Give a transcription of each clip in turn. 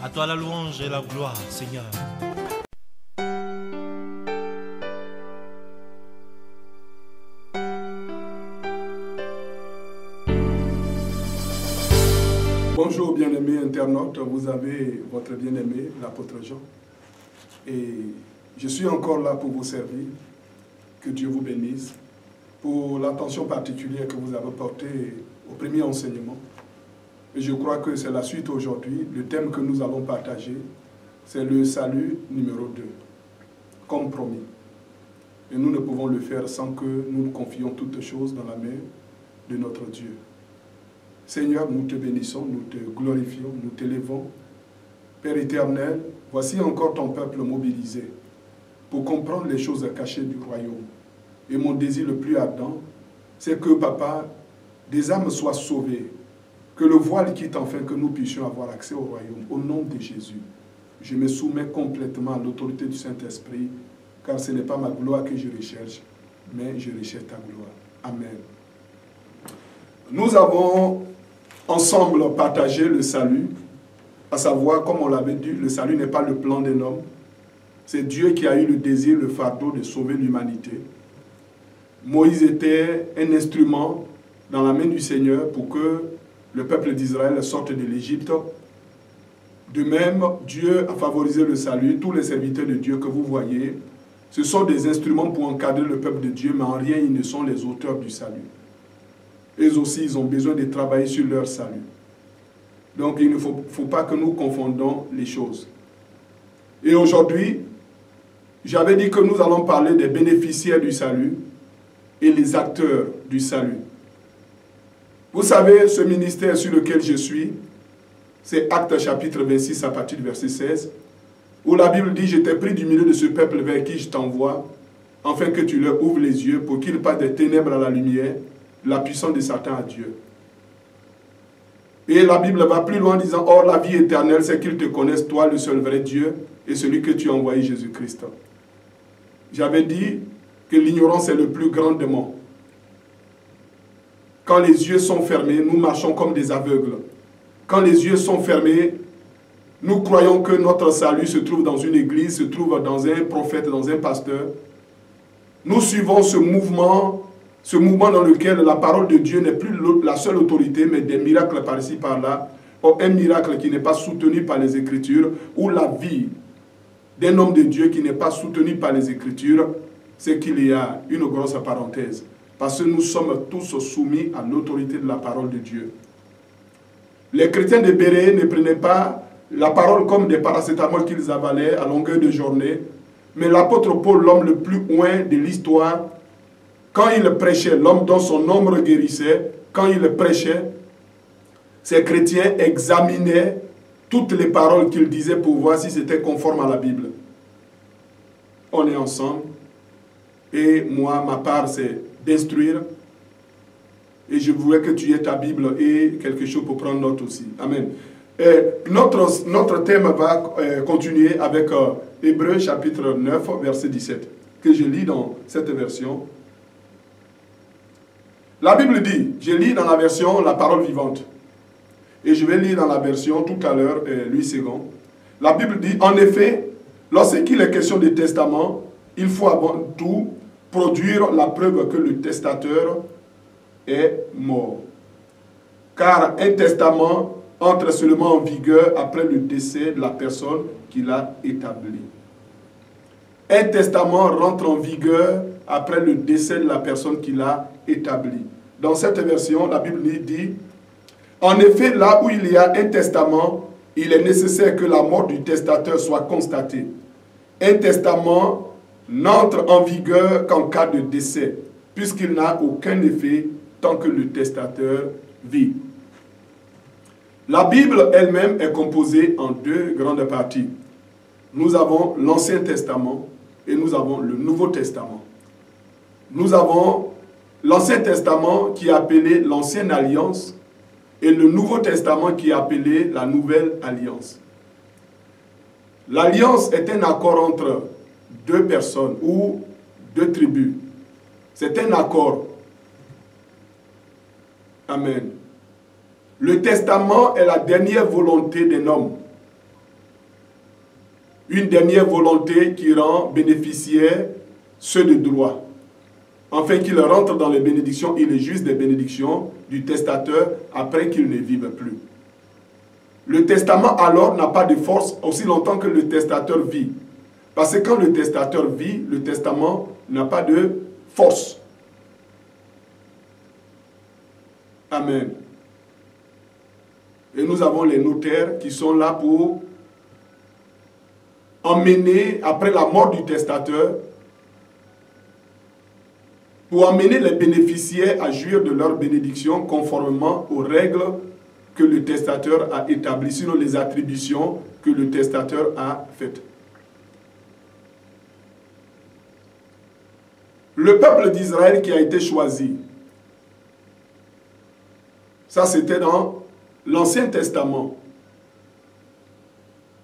À toi la louange et la gloire, Seigneur. Bonjour bien-aimés internautes, vous avez votre bien-aimé, l'apôtre Jean. Et je suis encore là pour vous servir. Que Dieu vous bénisse pour l'attention particulière que vous avez portée au premier enseignement. Et je crois que c'est la suite aujourd'hui. Le thème que nous allons partager, c'est le salut numéro 2, comme promis. Et nous ne pouvons le faire sans que nous confions toutes choses dans la main de notre Dieu. Seigneur, nous te bénissons, nous te glorifions, nous t'élevons. Père éternel, voici encore ton peuple mobilisé pour comprendre les choses cachées du royaume. Et mon désir le plus ardent, c'est que, Papa, des âmes soient sauvées, que le voile quitte enfin, que nous puissions avoir accès au royaume. Au nom de Jésus, je me soumets complètement à l'autorité du Saint-Esprit, car ce n'est pas ma gloire que je recherche, mais je recherche ta gloire. Amen. Nous avons ensemble partagé le salut, à savoir, comme on l'avait dit, le salut n'est pas le plan d'un homme. C'est Dieu qui a eu le désir, le fardeau de sauver l'humanité. Moïse était un instrument dans la main du Seigneur pour que le peuple d'Israël sorte de l'Égypte. De même, Dieu a favorisé le salut. Tous les serviteurs de Dieu que vous voyez, ce sont des instruments pour encadrer le peuple de Dieu, mais en rien ils ne sont les auteurs du salut. Eux aussi, ils ont besoin de travailler sur leur salut. Donc, il ne faut pas que nous confondons les choses. Et aujourd'hui, j'avais dit que nous allons parler des bénéficiaires du salut et les acteurs du salut. Vous savez, ce ministère sur lequel je suis, c'est Actes chapitre 26 à partir du verset 16, où la Bible dit « Je t'ai pris du milieu de ce peuple vers qui je t'envoie, afin que tu leur ouvres les yeux pour qu'ils passent des ténèbres à la lumière, la puissance de Satan à Dieu. » Et la Bible va plus loin en disant « Or, la vie éternelle, c'est qu'ils te connaissent, toi, le seul vrai Dieu, et celui que tu as envoyé, Jésus-Christ. » J'avais dit que l'ignorance est le plus grand démon. Quand les yeux sont fermés, nous marchons comme des aveugles. Quand les yeux sont fermés, nous croyons que notre salut se trouve dans une église, se trouve dans un prophète, dans un pasteur. Nous suivons ce mouvement dans lequel la parole de Dieu n'est plus la seule autorité, mais des miracles par-ci, par-là. Or, un miracle qui n'est pas soutenu par les Écritures, ou la vie d'un homme de Dieu qui n'est pas soutenu par les Écritures, c'est qu'il y a une grosse parenthèse. Parce que nous sommes tous soumis à l'autorité de la parole de Dieu. Les chrétiens de Béréé ne prenaient pas la parole comme des paracétamol qu'ils avalaient à longueur de journée, mais l'apôtre Paul, l'homme le plus loin de l'histoire, quand il prêchait, l'homme dont son ombre guérissait, quand il prêchait, ces chrétiens examinaient toutes les paroles qu'il disait pour voir si c'était conforme à la Bible. On est ensemble. Et moi, ma part, c'est d'instruire. Et je voulais que tu aies ta Bible et quelque chose pour prendre note aussi. Amen. Et notre thème va continuer avec Hébreux chapitre 9, verset 17, que je lis dans cette version. La Bible dit, je lis dans la version La Parole Vivante. Et je vais lire dans la version tout à l'heure, Louis II. La Bible dit, en effet, lorsqu'il est question de testament, il faut avant tout produire la preuve que le testateur est mort. Car un testament entre seulement en vigueur après le décès de la personne qui l'a établi. Un testament rentre en vigueur après le décès de la personne qui l'a établi. Dans cette version, la Bible dit, en effet, là où il y a un testament, il est nécessaire que la mort du testateur soit constatée. Un testament n'entre en vigueur qu'en cas de décès, puisqu'il n'a aucun effet tant que le testateur vit. La Bible elle-même est composée en deux grandes parties. Nous avons l'Ancien Testament et nous avons le Nouveau Testament. Nous avons l'Ancien Testament qui est appelé l'Ancienne Alliance et le Nouveau Testament qui est appelé la Nouvelle Alliance. L'alliance est un accord entre deux personnes ou deux tribus. C'est un accord. Amen. Le testament est la dernière volonté d'un homme. une dernière volonté qui rend bénéficiaires ceux de droit, afin qu'ils rentrent dans les bénédictions et les jouissent des bénédictions du testateur après qu'il ne vive plus. Le testament alors n'a pas de force aussi longtemps que le testateur vit. Parce que quand le testateur vit, le testament n'a pas de force. Amen. Et nous avons les notaires qui sont là pour emmener, après la mort du testateur, pour emmener les bénéficiaires à jouir de leur bénédiction conformément aux règles que le testateur a établies, sinon les attributions que le testateur a faites. Le peuple d'Israël qui a été choisi, ça c'était dans l'Ancien Testament,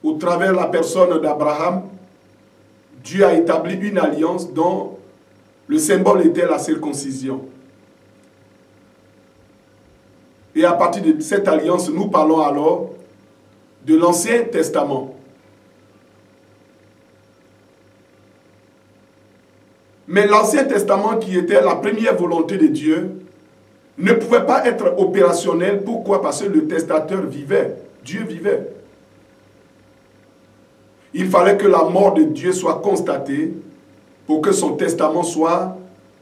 au travers de la personne d'Abraham, Dieu a établi une alliance dont le symbole était la circoncision. Et à partir de cette alliance, nous parlons alors de l'Ancien Testament. Mais l'Ancien Testament, qui était la première volonté de Dieu, ne pouvait pas être opérationnel. Pourquoi? Parce que le testateur vivait. Dieu vivait. Il fallait que la mort de Dieu soit constatée pour que son testament soit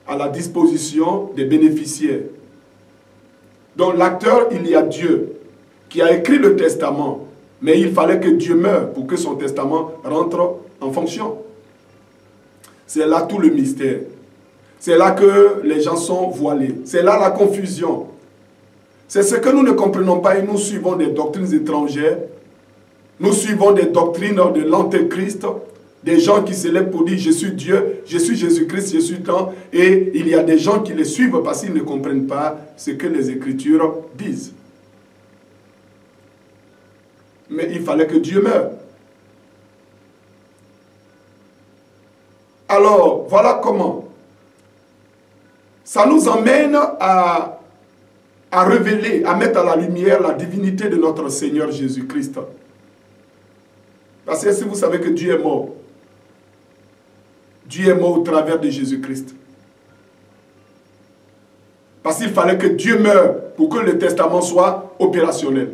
à la disposition des bénéficiaires. Donc l'acteur, il y a Dieu qui a écrit le testament, mais il fallait que Dieu meure pour que son testament rentre en fonction. C'est là tout le mystère. C'est là que les gens sont voilés. C'est là la confusion. C'est ce que nous ne comprenons pas et nous suivons des doctrines étrangères. Nous suivons des doctrines de l'Antéchrist, des gens qui se lèvent pour dire « Je suis Dieu, je suis Jésus-Christ, je suis tant ». Et il y a des gens qui les suivent parce qu'ils ne comprennent pas ce que les Écritures disent. Mais il fallait que Dieu meure. Alors, voilà comment. Ça nous emmène à révéler, à mettre à la lumière la divinité de notre Seigneur Jésus-Christ. Parce que si vous savez que Dieu est mort, Dieu est mort au travers de Jésus-Christ. Parce qu'il fallait que Dieu meure pour que le testament soit opérationnel.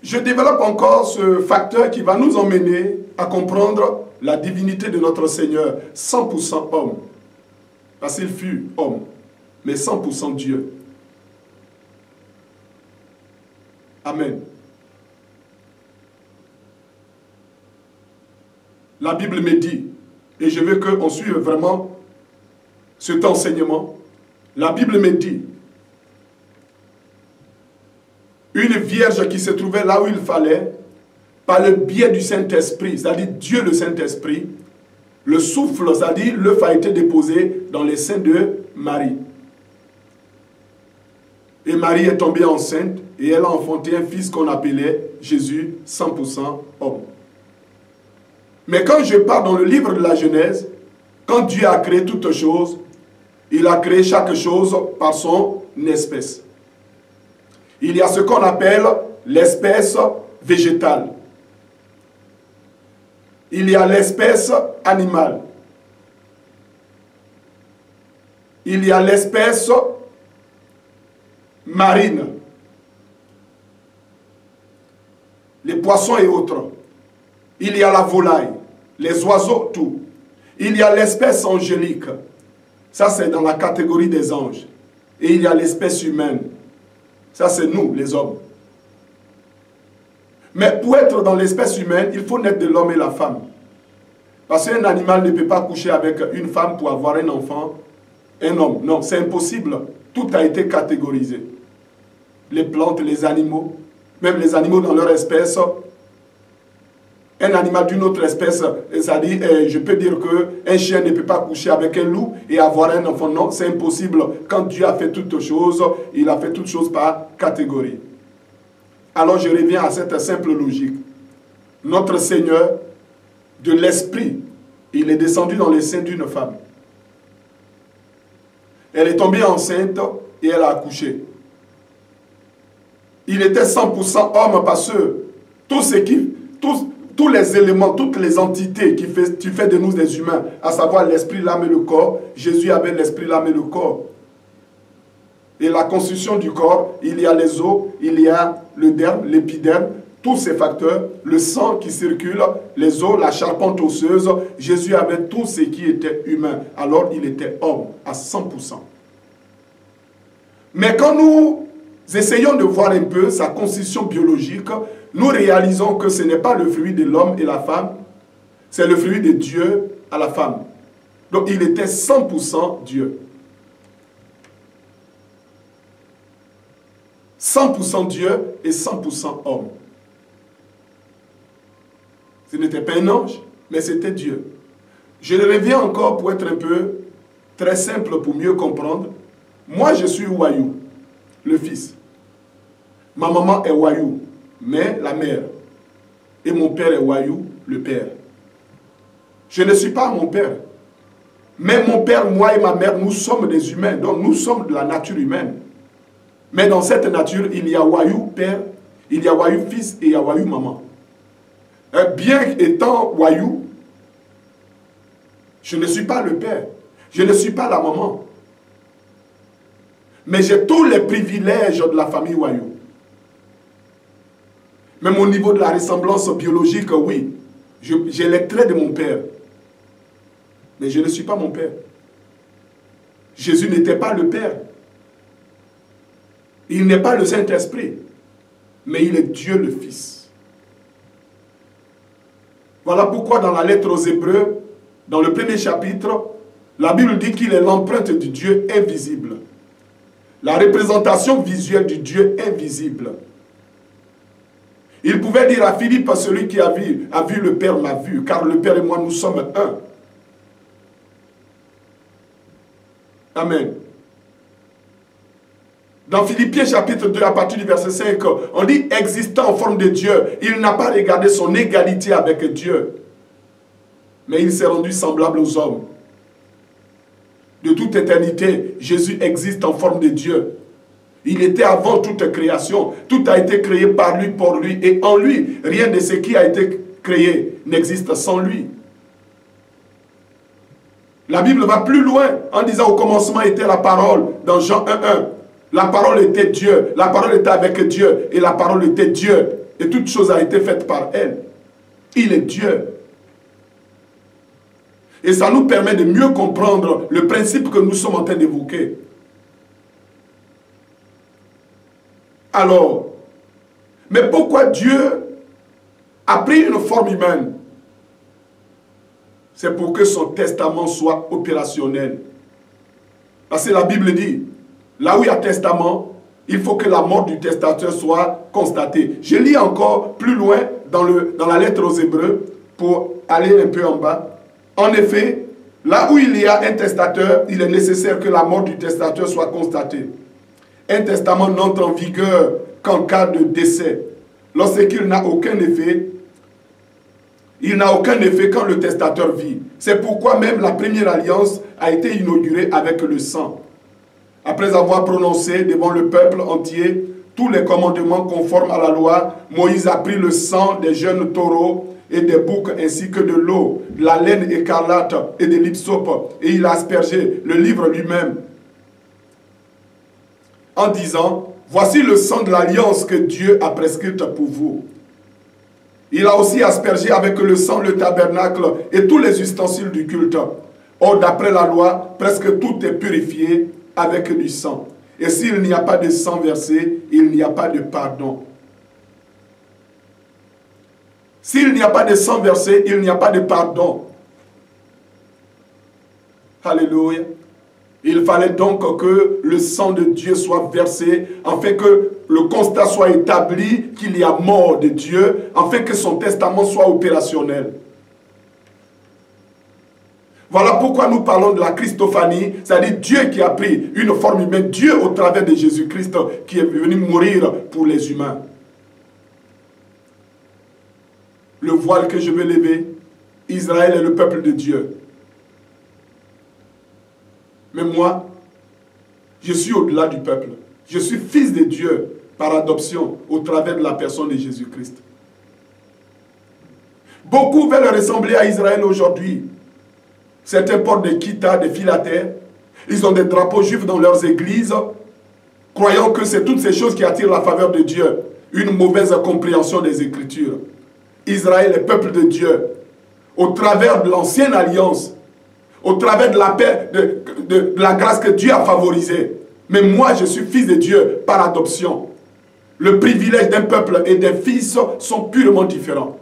Je développe encore ce facteur qui va nous emmener à comprendre la divinité de notre Seigneur, 100% homme. Parce qu'il fut homme, mais 100% Dieu. Amen. La Bible me dit, et je veux qu'on suive vraiment cet enseignement, la Bible me dit, une vierge qui se trouvait là où il fallait, par le biais du Saint-Esprit, c'est-à-dire Dieu le Saint-Esprit, le souffle, c'est-à-dire l'œuf a été déposé dans les seins de Marie. Et Marie est tombée enceinte et elle a enfanté un fils qu'on appelait Jésus, 100% homme. Mais quand je pars dans le livre de la Genèse, quand Dieu a créé toutes choses, il a créé chaque chose par son espèce. Il y a ce qu'on appelle l'espèce végétale. Il y a l'espèce animale. Il y a l'espèce marine. Les poissons et autres. Il y a la volaille, les oiseaux, tout. Il y a l'espèce angélique. Ça, c'est dans la catégorie des anges. Et il y a l'espèce humaine. Ça, c'est nous, les hommes. Mais pour être dans l'espèce humaine, il faut naître de l'homme et la femme. Parce qu'un animal ne peut pas coucher avec une femme pour avoir un enfant, un homme. Non, c'est impossible. Tout a été catégorisé. Les plantes, les animaux, même les animaux dans leur espèce. Un animal d'une autre espèce, c'est-à-dire, je peux dire qu'un chien ne peut pas coucher avec un loup et avoir un enfant. Non, c'est impossible. Quand Dieu a fait toutes choses, il a fait toutes choses par catégorie. Alors je reviens à cette simple logique. Notre Seigneur, de l'Esprit, il est descendu dans les seins d'une femme. Elle est tombée enceinte et elle a accouché. Il était 100% homme parce que tous les éléments, toutes les entités qui fait de nous des humains, à savoir l'esprit, l'âme et le corps, Jésus avait l'esprit, l'âme et le corps. Et la constitution du corps, il y a les os, il y a le derme, l'épiderme, tous ces facteurs, le sang qui circule, les os, la charpente osseuse. Jésus avait tout ce qui était humain. Alors il était homme à 100%. Mais quand nous essayons de voir un peu sa constitution biologique, nous réalisons que ce n'est pas le fruit de l'homme et la femme, c'est le fruit de Dieu à la femme. Donc il était 100% Dieu. 100% Dieu et 100% homme. Ce n'était pas un ange, mais c'était Dieu. Je reviens encore pour être un peu très simple pour mieux comprendre. Moi, je suis Wayou, le fils. Ma maman est Wayou, mais la mère. Et mon père est Wayou, le père. Je ne suis pas mon père. Mais mon père, moi et ma mère, nous sommes des humains. Donc nous sommes de la nature humaine. Mais dans cette nature, il y a Wayou père, il y a Wayou fils et il y a Wayou maman. Bien étant Wayou, je ne suis pas le père. Je ne suis pas la maman. Mais j'ai tous les privilèges de la famille Wayou. Même au niveau de la ressemblance biologique, oui. J'ai les traits de mon père. Mais je ne suis pas mon père. Jésus n'était pas le père. Il n'est pas le Saint-Esprit. Mais il est Dieu le Fils. Voilà pourquoi dans la lettre aux Hébreux, dans le premier chapitre, la Bible dit qu'il est l'empreinte du Dieu invisible. La représentation visuelle du Dieu invisible. Il pouvait dire à Philippe, celui qui a vu le Père m'a vu, car le Père et moi, nous sommes un. Amen. Dans Philippiens chapitre 2, à partir du verset 5, on dit existant en forme de Dieu. Il n'a pas regardé son égalité avec Dieu, mais il s'est rendu semblable aux hommes. De toute éternité, Jésus existe en forme de Dieu. Il était avant toute création. Tout a été créé par lui, pour lui et en lui. Rien de ce qui a été créé n'existe sans lui. La Bible va plus loin en disant au commencement était la parole dans Jean 1:1. La parole était Dieu, la parole était avec Dieu et la parole était Dieu. Et toute chose a été faite par elle. Il est Dieu. Et ça nous permet de mieux comprendre le principe que nous sommes en train d'évoquer. Alors, mais pourquoi Dieu a pris une forme humaine? C'est pour que son testament soit opérationnel. Parce que la Bible dit, là où il y a testament, il faut que la mort du testateur soit constatée. Je lis encore plus loin dans la lettre aux Hébreux pour aller un peu en bas. En effet, là où il y a un testateur, il est nécessaire que la mort du testateur soit constatée. Un testament n'entre en vigueur qu'en cas de décès. Lorsqu'il n'a aucun effet, il n'a aucun effet quand le testateur vit. C'est pourquoi même la première alliance a été inaugurée avec le sang. Après avoir prononcé devant le peuple entier tous les commandements conformes à la loi, Moïse a pris le sang des jeunes taureaux et des boucs ainsi que de l'eau, de la laine écarlate et de l'hysope, et il a aspergé le livre lui-même en disant, voici le sang de l'alliance que Dieu a prescrite pour vous. Il a aussi aspergé avec le sang le tabernacle et tous les ustensiles du culte. Or, d'après la loi, presque tout est purifié avec du sang. Et s'il n'y a pas de sang versé, il n'y a pas de pardon. S'il n'y a pas de sang versé, il n'y a pas de pardon. Alléluia. Il fallait donc que le sang de Dieu soit versé, afin que le constat soit établi qu'il y a mort de Dieu, afin que son testament soit opérationnel. Voilà pourquoi nous parlons de la Christophanie, c'est-à-dire Dieu qui a pris une forme humaine, Dieu au travers de Jésus-Christ qui est venu mourir pour les humains. Le voile que je veux lever, Israël est le peuple de Dieu. Mais moi, je suis au-delà du peuple. Je suis fils de Dieu. par adoption au travers de la personne de Jésus-Christ. Beaucoup veulent ressembler à Israël aujourd'hui. Certains portent des kittas, des filatères. Ils ont des drapeaux juifs dans leurs églises, croyant que c'est toutes ces choses qui attirent la faveur de Dieu. Une mauvaise compréhension des Écritures. Israël est peuple de Dieu. Au travers de l'ancienne alliance, au travers de la paix, de la grâce que Dieu a favorisée. Mais moi, je suis fils de Dieu par adoption. Le privilège d'un peuple et des fils sont purement différents.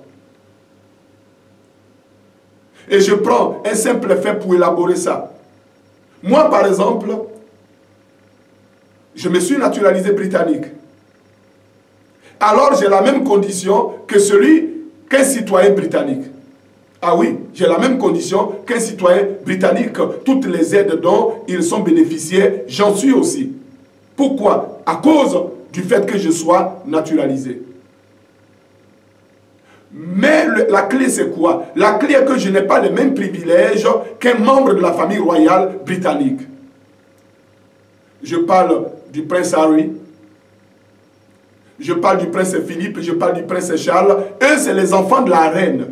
Et je prends un simple fait pour élaborer ça. Moi, par exemple, je me suis naturalisé britannique. Alors, j'ai la même condition qu'un citoyen britannique. Ah oui, j'ai la même condition qu'un citoyen britannique. Toutes les aides dont ils sont bénéficiaires, j'en suis aussi. Pourquoi? À cause du fait que je sois naturalisé. Mais la clé, c'est quoi? La clé est que je n'ai pas les mêmes privilèges qu'un membre de la famille royale britannique. Je parle du prince Harry, je parle du prince Philippe, je parle du prince Charles. Eux, c'est les enfants de la reine.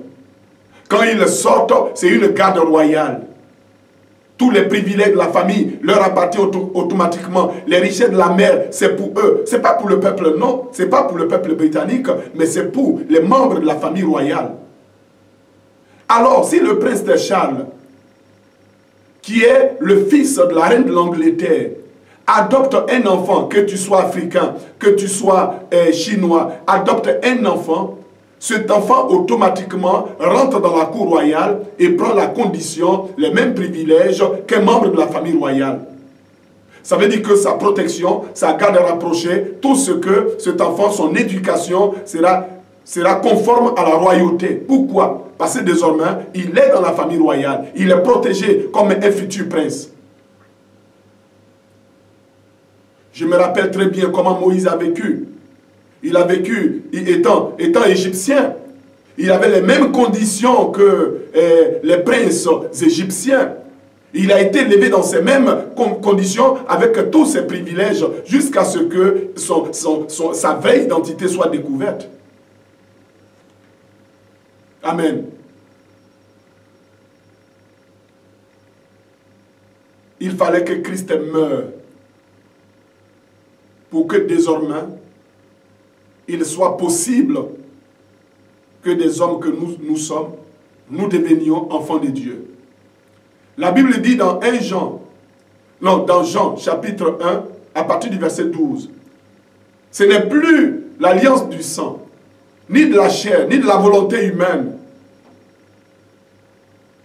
Quand ils sortent, c'est une garde royale. Tous les privilèges de la famille leur appartiennent automatiquement. Les richesses de la mère, c'est pour eux. Ce n'est pas pour le peuple, non. Ce n'est pas pour le peuple britannique, mais c'est pour les membres de la famille royale. Alors, si le prince de Charles, qui est le fils de la reine de l'Angleterre, adopte un enfant, que tu sois africain, que tu sois chinois, adopte un enfant, cet enfant automatiquement rentre dans la cour royale et prend la condition, les mêmes privilèges qu'un membre de la famille royale. Ça veut dire que sa protection, sa garde rapprochée, tout ce que cet enfant, son éducation sera conforme à la royauté. Pourquoi? Parce que désormais, il est dans la famille royale. Il est protégé comme un futur prince. Je me rappelle très bien comment Moïse a vécu. Il a vécu, étant égyptien, il avait les mêmes conditions que les princes égyptiens. Il a été élevé dans ces mêmes conditions avec tous ses privilèges jusqu'à ce que sa vraie identité soit découverte. Amen. Il fallait que Christ meure pour que désormais il soit possible que des hommes que nous sommes, nous devenions enfants de Dieu. La Bible dit dans Jean chapitre 1, à partir du verset 12, ce n'est plus l'alliance du sang, ni de la chair, ni de la volonté humaine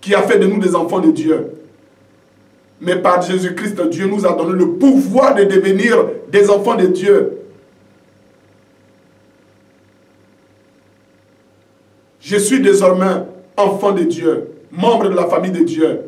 qui a fait de nous des enfants de Dieu. Mais par Jésus-Christ, Dieu nous a donné le pouvoir de devenir des enfants de Dieu. Je suis désormais enfant de Dieu, membre de la famille de Dieu.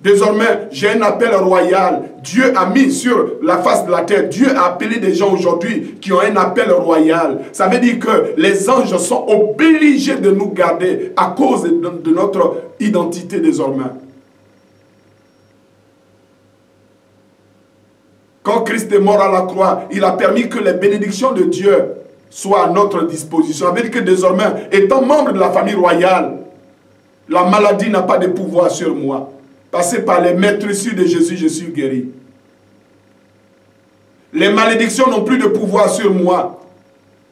Désormais, j'ai un appel royal. Dieu a mis sur la face de la terre, Dieu a appelé des gens aujourd'hui qui ont un appel royal. Ça veut dire que les anges sont obligés de nous garder à cause de notre identité désormais. Quand Christ est mort à la croix, il a permis que les bénédictions de Dieu soient à notre disposition. Ça veut dire que désormais, étant membre de la famille royale, la maladie n'a pas de pouvoir sur moi. Parce que par les maîtresses de Jésus, je suis guéri. Les malédictions n'ont plus de pouvoir sur moi.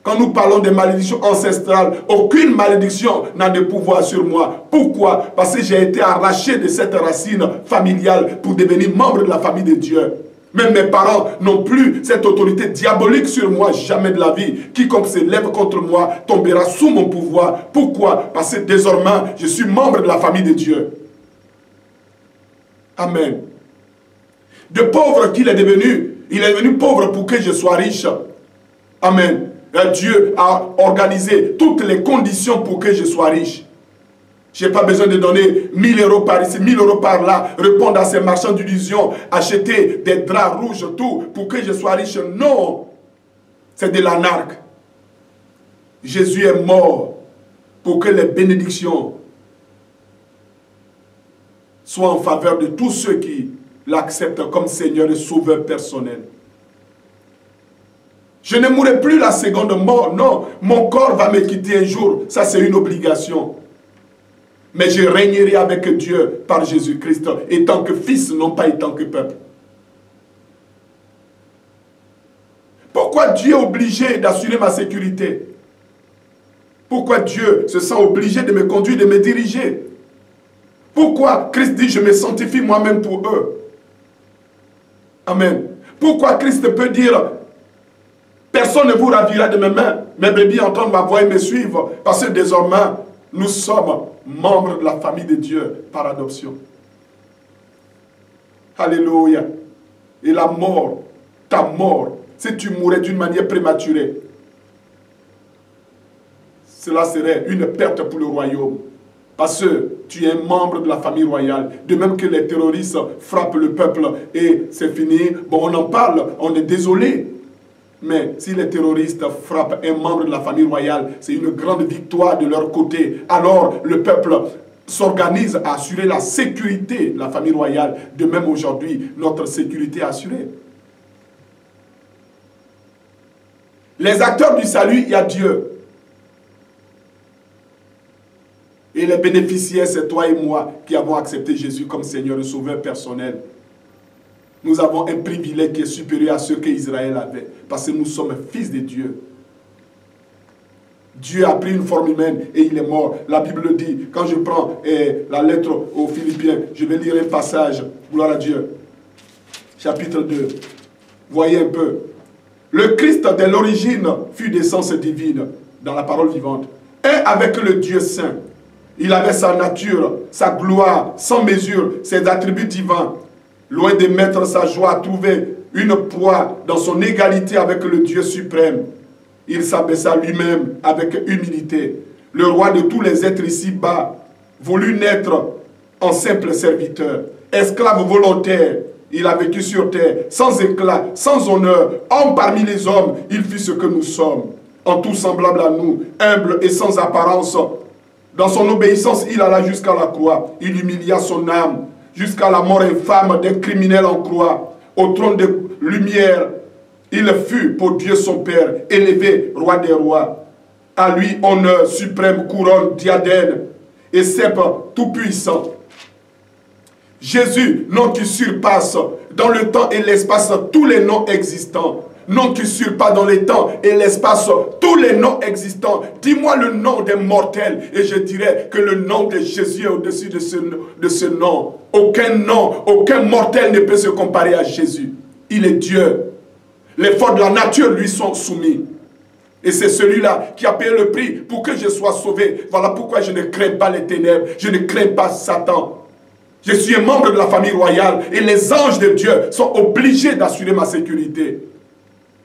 Quand nous parlons des malédictions ancestrales, aucune malédiction n'a de pouvoir sur moi. Pourquoi? Parce que j'ai été arraché de cette racine familiale pour devenir membre de la famille de Dieu. Même mes parents n'ont plus cette autorité diabolique sur moi, jamais de la vie. Quiconque se lève contre moi tombera sous mon pouvoir. Pourquoi? Parce que désormais, je suis membre de la famille de Dieu. Amen. De pauvre qu'il est devenu pauvre pour que je sois riche. Amen. Dieu a organisé toutes les conditions pour que je sois riche. Je n'ai pas besoin de donner 1000 euros par ici, 1000 euros par là, répondre à ces marchands d'illusions, acheter des draps rouges, tout, pour que je sois riche. Non, c'est de l'anarque. Jésus est mort pour que les bénédictions soient en faveur de tous ceux qui l'acceptent comme Seigneur et Sauveur personnel. Je ne mourrai plus la seconde mort. Non, mon corps va me quitter un jour. Ça, c'est une obligation. Mais je régnerai avec Dieu par Jésus-Christ, étant que fils, non pas étant que peuple. Pourquoi Dieu est obligé d'assurer ma sécurité? Pourquoi Dieu se sent obligé de me conduire, de me diriger? Pourquoi Christ dit, je me sanctifie moi-même pour eux? Amen. Pourquoi Christ peut dire, personne ne vous ravira de mes mains, mes brebis entendent ma voix et me suivent, parce que désormais, nous sommes membres de la famille de Dieu par adoption. Alléluia. Et la mort, ta mort, si tu mourais d'une manière prématurée, cela serait une perte pour le royaume. Parce que tu es un membre de la famille royale. De même que les terroristes frappent le peuple et c'est fini. Bon, on en parle, on est désolé. Mais si les terroristes frappent un membre de la famille royale, c'est une grande victoire de leur côté. Alors le peuple s'organise à assurer la sécurité de la famille royale. De même aujourd'hui, notre sécurité est assurée. Les acteurs du salut, il y a Dieu. Et les bénéficiaires, c'est toi et moi qui avons accepté Jésus comme Seigneur et Sauveur personnel. Nous avons un privilège qui est supérieur à ce qu'Israël avait. Parce que nous sommes fils de Dieu. Dieu a pris une forme humaine et il est mort. La Bible dit, quand je prends la lettre aux Philippiens, je vais lire un passage, gloire à Dieu. Chapitre 2. Voyez un peu. Le Christ de l'origine fut d'essence divine dans la parole vivante. Un avec le Dieu saint. Il avait sa nature, sa gloire, sans mesure, ses attributs divins. Loin de mettre sa joie à trouver une proie dans son égalité avec le Dieu suprême, il s'abaissa lui-même avec humilité. Le roi de tous les êtres ici-bas voulut naître en simple serviteur, esclave volontaire. Il a vécu sur terre, sans éclat, sans honneur. Homme parmi les hommes, il fut ce que nous sommes. En tout semblable à nous, humble et sans apparence. Dans son obéissance, il alla jusqu'à la croix. Il humilia son âme jusqu'à la mort infâme d'un criminel en croix. Au trône de lumière, il fut pour Dieu son Père, élevé, roi des rois. À lui, honneur suprême, couronne, diadème et sceptre tout-puissant. Jésus, nom qui surpasse dans le temps et l'espace tous les noms existants. Nom qui surpasse dans le temps et l'espace tous les noms existants. Dis-moi le nom des mortels et je dirais que le nom de Jésus est au-dessus de ce nom. Aucun nom, aucun mortel ne peut se comparer à Jésus. Il est Dieu. Les forces de la nature lui sont soumis. Et c'est celui-là qui a payé le prix pour que je sois sauvé. Voilà pourquoi je ne crains pas les ténèbres. Je ne crains pas Satan. Je suis un membre de la famille royale et les anges de Dieu sont obligés d'assurer ma sécurité.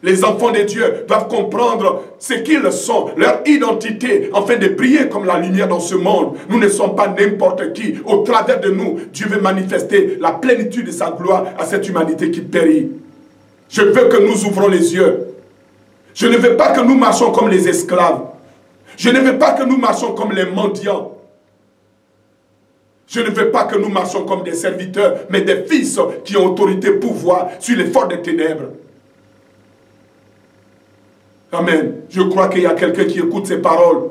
Les enfants de Dieu doivent comprendre ce qu'ils sont, leur identité, afin de briller comme la lumière dans ce monde. Nous ne sommes pas n'importe qui. Au travers de nous, Dieu veut manifester la plénitude de sa gloire à cette humanité qui périt. Je veux que nous ouvrons les yeux. Je ne veux pas que nous marchions comme les esclaves. Je ne veux pas que nous marchions comme les mendiants. Je ne veux pas que nous marchions comme des serviteurs, mais des fils qui ont autorité, pouvoir sur les forces des ténèbres. Amen. Je crois qu'il y a quelqu'un qui écoute ces paroles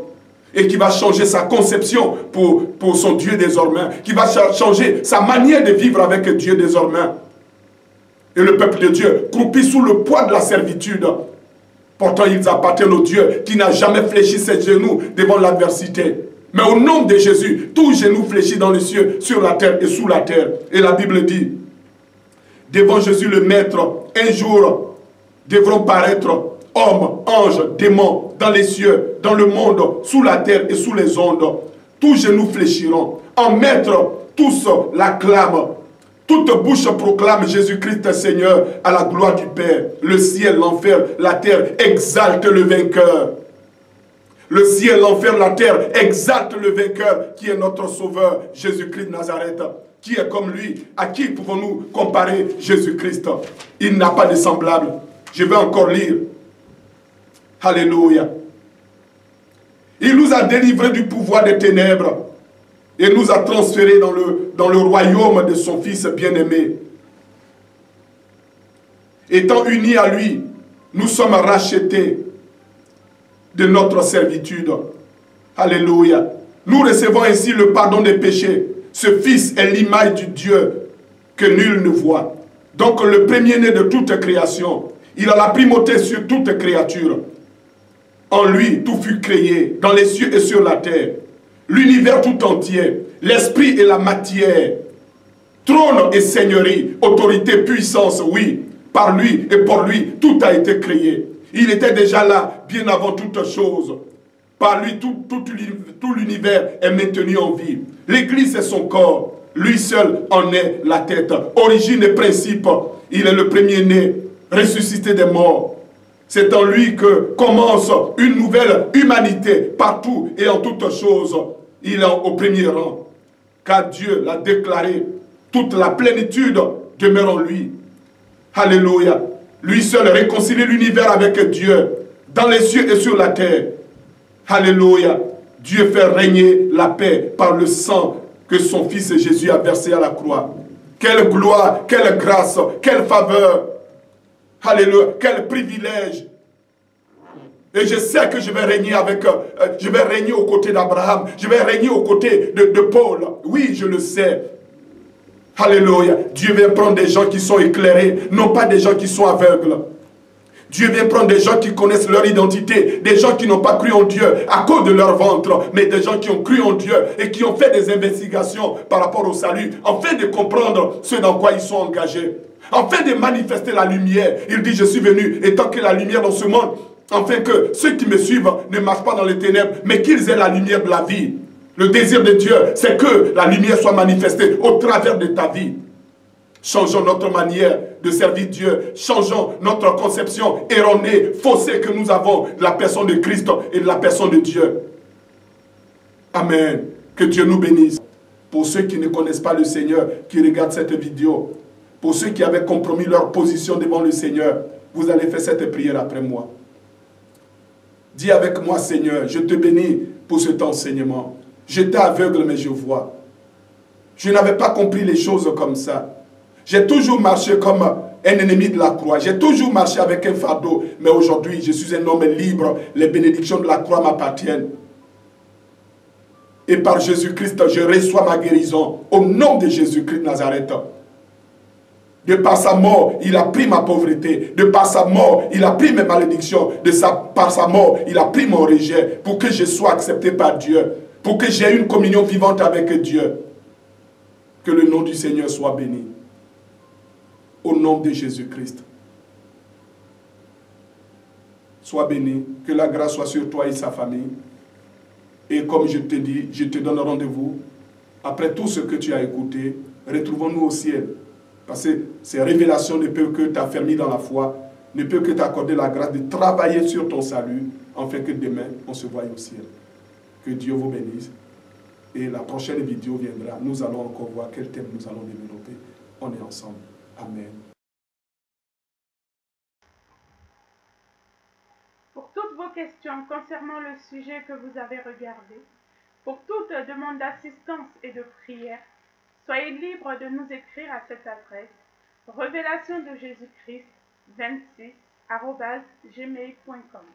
et qui va changer sa conception pour son Dieu désormais, qui va changer sa manière de vivre avec Dieu désormais. Et le peuple de Dieu croupit sous le poids de la servitude. Pourtant, ils appartiennent au Dieu qui n'a jamais fléchi ses genoux devant l'adversité. Mais au nom de Jésus, tout genou fléchit dans les cieux, sur la terre et sous la terre. Et la Bible dit, devant Jésus le Maître, un jour devront paraître hommes, anges, démons, dans les cieux, dans le monde, sous la terre et sous les ondes. Tous genoux fléchiront. En Maître, tous l'acclament. Toute bouche proclame Jésus-Christ Seigneur à la gloire du Père. Le ciel, l'enfer, la terre exaltent le vainqueur. Le ciel, l'enfer, la terre exaltent le vainqueur qui est notre Sauveur, Jésus-Christ de Nazareth. Qui est comme lui? À qui pouvons-nous comparer Jésus-Christ? Il n'a pas de semblable. Je vais encore lire. Alléluia. Il nous a délivrés du pouvoir des ténèbres et nous a transférés dans le royaume de son Fils bien-aimé. Étant unis à lui, Nous sommes rachetés de notre servitude. Alléluia. Nous recevons ainsi le pardon des péchés. Ce Fils est l'image du Dieu que nul ne voit. Donc le premier-né de toute création. Il a la primauté sur toute créature. En lui, tout fut créé, dans les cieux et sur la terre. L'univers tout entier, l'esprit et la matière. Trône et seigneurie, autorité, puissance, oui. Par lui et pour lui, tout a été créé. Il était déjà là, bien avant toute chose. Par lui, tout l'univers est maintenu en vie. L'Église est son corps. Lui seul en est la tête. Origine et principe. Il est le premier-né, ressuscité des morts. C'est en lui que commence une nouvelle humanité partout et en toutes choses. Il est au premier rang. Car Dieu l'a déclaré. Toute la plénitude demeure en lui. Alléluia. Lui seul réconcilie l'univers avec Dieu, dans les cieux et sur la terre. Alléluia. Dieu fait régner la paix par le sang que son Fils Jésus a versé à la croix. Quelle gloire, quelle grâce, quelle faveur. Alléluia. Quel privilège. Et je sais que je vais régner aux côtés d'Abraham. Je vais régner aux côtés de Paul. Oui, je le sais. Alléluia. Dieu vient prendre des gens qui sont éclairés, non pas des gens qui sont aveugles. Dieu vient prendre des gens qui connaissent leur identité, des gens qui n'ont pas cru en Dieu à cause de leur ventre, mais des gens qui ont cru en Dieu et qui ont fait des investigations par rapport au salut, afin de comprendre ce dans quoi ils sont engagés, afin de manifester la lumière. Il dit, je suis venu étant que la lumière dans ce monde, afin que ceux qui me suivent ne marchent pas dans les ténèbres, mais qu'ils aient la lumière de la vie. Le désir de Dieu, c'est que la lumière soit manifestée au travers de ta vie. Changeons notre manière de servir Dieu. Changeons notre conception erronée, faussée que nous avons de la personne de Christ et de la personne de Dieu. Amen. Que Dieu nous bénisse. Pour ceux qui ne connaissent pas le Seigneur, qui regardent cette vidéo, pour ceux qui avaient compromis leur position devant le Seigneur, vous allez faire cette prière après moi. Dis avec moi, Seigneur, je te bénis pour cet enseignement. J'étais aveugle, mais je vois. Je n'avais pas compris les choses comme ça. J'ai toujours marché comme un ennemi de la croix. J'ai toujours marché avec un fardeau. Mais aujourd'hui, je suis un homme libre. Les bénédictions de la croix m'appartiennent. Et par Jésus-Christ, je reçois ma guérison. Au nom de Jésus-Christ de Nazareth. De par sa mort, il a pris ma pauvreté. De par sa mort, il a pris mes malédictions. Par sa mort, il a pris mon rejet. Pour que je sois accepté par Dieu. Pour que j'aie une communion vivante avec Dieu. Que le nom du Seigneur soit béni. Au nom de Jésus-Christ. Sois béni. Que la grâce soit sur toi et sa famille. Et comme je te dis, je te donne rendez-vous. Après tout ce que tu as écouté, retrouvons-nous au ciel. Parce que ces révélations ne peuvent que t'affermir dans la foi, ne peuvent que t'accorder la grâce de travailler sur ton salut, afin que demain, on se voie au ciel. Que Dieu vous bénisse. Et la prochaine vidéo viendra. Nous allons encore voir quel thème nous allons développer. On est ensemble. Amen. Pour toutes vos questions concernant le sujet que vous avez regardé, pour toute demande d'assistance et de prière, soyez libres de nous écrire à cette adresse révélation de Jésus-Christ 26@gmail.com.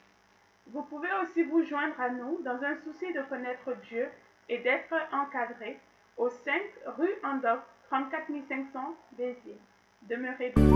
Vous pouvez aussi vous joindre à nous dans un souci de connaître Dieu et d'être encadré au 5 rue Andoc, 34 500 Béziers. Demeurez bénis.